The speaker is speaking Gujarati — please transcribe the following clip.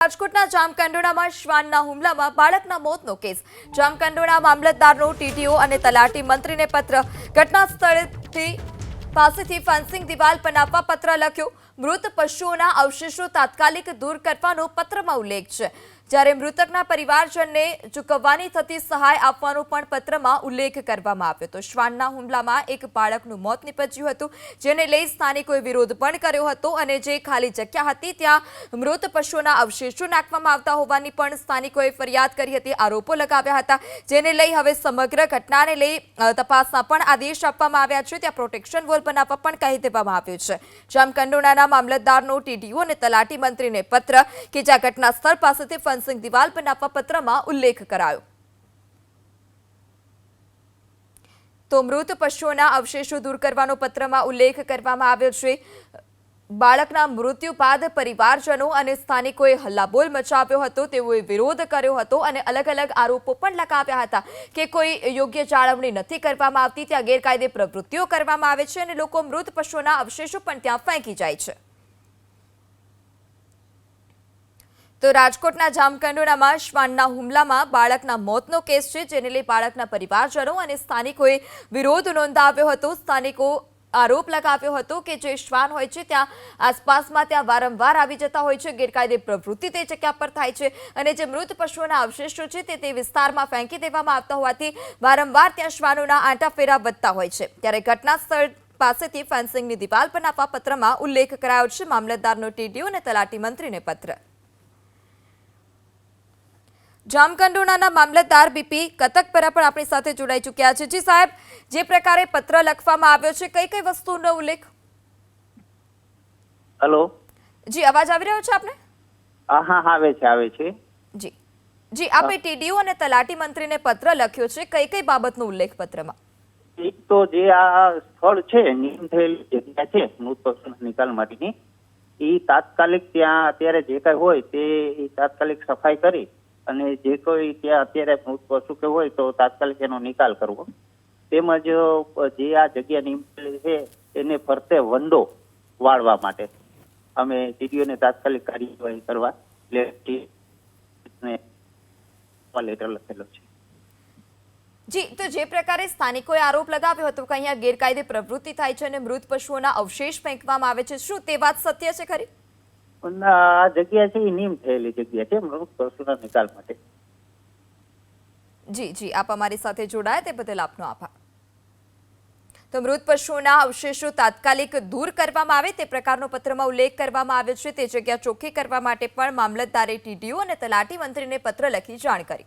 રાજકોટના જામકંડોળામાં શ્વાનના હુમલામાં બાળકના મોતનો કેસ। જામકંડોળા મામલતદારનો ટીટીઓ અને તલાટી મંત્રીને પત્ર। ઘટના સ્થળેથી પાસેથી ફેન્સિંગ દિવાલ બનાવવા પત્ર લખ્યો। મૃત પશુઓના અવશેષો તાત્કાલિક દૂર કરવાનો પત્રમાં ઉલ્લેખ છે, જ્યારે મૃતકના પરિવારજનને ચૂકવવાની થતી સહાય આપવાનો પણ પત્રમાં ઉલ્લેખ કરવામાં આવ્યો હતો। શ્વાનના હુમલામાં એક બાળકનું મોત નીપજ્યું હતું, જેને લઈ સ્થાનિકોએ વિરોધ પણ કર્યો હતો અને જે ખાલી જગ્યા હતી ત્યાં મૃત પશુઓના અવશેષો નાખવામાં આવતા હોવાની પણ સ્થાનિકોએ ફરિયાદ કરી હતી, આરોપો લગાવ્યા હતા, જેને લઈ હવે સમગ્ર ઘટનાને લઈ તપાસના પણ આદેશ આપવામાં આવ્યા છે। ત્યાં પ્રોટેક્શન વોલ બનાવવા પણ કહી દેવામાં આવ્યું છે। જામકંડોળાના મામલતદારનો ટીડીઓ અને તલાટી મંત્રીને પત્ર કે જ્યાં ઘટના સ્થળ પાસેથી ફેન્સિંગ દિવાલ બનાવવા પત્રમાં ઉલ્લેખ કરાયો। તો મૃત પશુઓના અવશેષો દૂર કરવાનો પત્રમાં ઉલ્લેખ કરવામાં આવ્યો છે। બાળકના મૃત્યુ બાદ પરિવારજનો અને સ્થાનિકોએ હલ્લાબોલ મચાવ્યો હતો, તેઓએ વિરોધ કર્યો હતો અને અલગ અલગ આરોપો પણ લગાવ્યા હતા કે કોઈ યોગ્ય જાળવણી નથી કરવામાં આવતી, ત્યાં ગેરકાયદે પ્રવૃત્તિઓ કરવામાં આવે છે અને લોકો મૃત પશુઓના અવશેષો પણ ત્યાં ફેંકી જાય છે। તો રાજકોટના જામકંડોળામાં શ્વાનના હુમલામાં બાળકના મોતનો કેસ છે, જેને લઈ બાળકના પરિવારજનો અને સ્થાનિકોએ વિરોધ નોંધાવ્યો હતો। સ્થાનિકો આરોપ લગાવ્યો હતો કે જે શ્વાન હોય છે ત્યાં આસપાસમાં ત્યાં વારંવાર આવી જતા હોય છે, ગેરકાયદે પ્રવૃત્તિ તે જગ્યા પર થાય છે અને જે મૃત પશુઓના અવશેષો છે તે વિસ્તારમાં ફેંકી દેવામાં આવતા હોવાથી વારંવાર ત્યાં શ્વાનોના આંટાફેરા વધતા હોય છે। ત્યારે ઘટના સ્થળ પાસેથી ફેન્સિંગની દિવાલ બનાવવા પત્રમાં ઉલ્લેખ કરાયો છે। મામલતદારનો ટીડીઓ અને તલાટી મંત્રીને પત્ર। જામકંડોળાના મામલતદાર બીપી કતકપરા પણ આપણી સાથે જોડાઈ ચૂક્યા છે। જી સાહેબ, જે પ્રકારે પત્ર લખવામાં આવ્યો છે, કઈ કઈ વસ્તુનો ઉલ્લેખ? હેલો જી, અવાજ આવી રહ્યો છે આપને? હા આવે છે જી જી, આપે ટીડીઓ અને તલાટી મંત્રીને પત્ર લખ્યો છે, કઈ કઈ બાબતનો ઉલ્લેખ પત્રમાં? એક તો જે આ સ્થળ છે નિયમ થયેલી જગ્યા છે મૃત પશુના નિકાલ માટેની, એ તાત્કાલિક ત્યાં અત્યારે જે કઈ હોય તે તાત્કાલિક સફાઈ કરી અને જે કોઈ ત્યાં અત્યારે મૃત પશુ કે હોય તો તાત્કાલિક એનો નિકાલ કરવો, તેમજ જે આ જગ્યા નિયમેલી છે એને ફરતે વંડો વાળવા માટે અમે ટીડીઓને તાત્કાલિક કાર્યવાહી કરવા લેટર લખેલો છે। જી, તો જે પ્રકારે સ્થાનિકોએ આરોપ લગાવ્યો હતો કે અહીંયા ગેરકાયદે પ્રવૃત્તિ થાય છે અને મૃત પશુઓના અવશેષ ફેંકવામાં આવે છે, શું તે વાત સત્ય છે ખરી? આ જગ્યા છે એ નિયમ થયેલી જગ્યા છે મૃત પશુના નિકાલ માટે। જી જી, આપ અમારી સાથે જોડાયા તે બદલ આપનો આભાર। તો મૃત પશુઓના અવશેષો તાત્કાલિક દૂર કરવામાં આવે તે પ્રકારનો પત્રમાં ઉલ્લેખ કરવામાં આવ્યો છે। તે જગ્યા ચોખ્ખી કરવા માટે પણ મામલતદારે ટીડીઓ અને તલાટી મંત્રીને પત્ર લખી જાણ કરી।